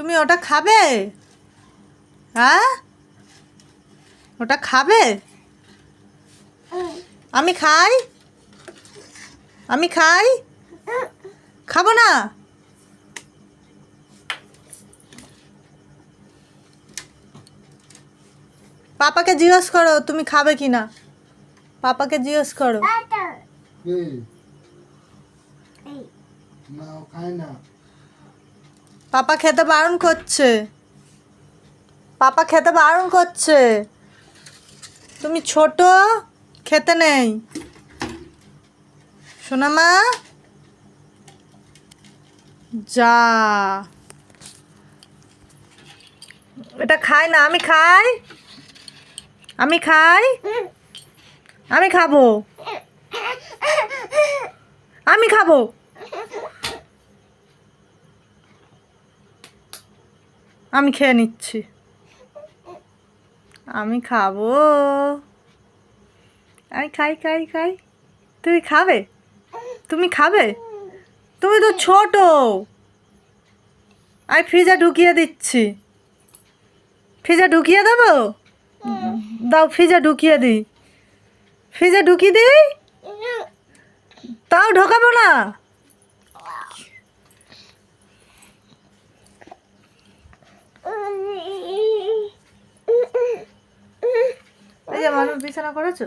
তুমি ওটা খাবে? হ্যাঁ, ওটা খাবে? আমি খাই, আমি খাই, খাবো না। পাপাকে জিজ্ঞেস করো তুমি খাবে কি না। পাপাকে জিজ্ঞেস করো। পাপা খেতে বারণ করছে, পাপা খেতে বারণ করছে। তুমি ছোট, খেতে নেই। সোনা মা, যা, এটা খাই না। আমি খাই, আমি খাই, আমি খাবো, আমি খাবো। আমি খেয়ে নিচ্ছি, আমি খাবো, আমি খাই খাই খাই। তুমি খাবে? তুমি খাবে? তুমি তো ছোট। আমি ফ্রিজে ঢুকিয়ে দিচ্ছি। ফ্রিজে ঢুকিয়ে দেবো? দাও, ফ্রিজে ঢুকিয়ে দিই। ফ্রিজে ঢুকিয়ে দিই? তাও ঢোকাবো না। এই যে মানুষ বিছানা করেছো।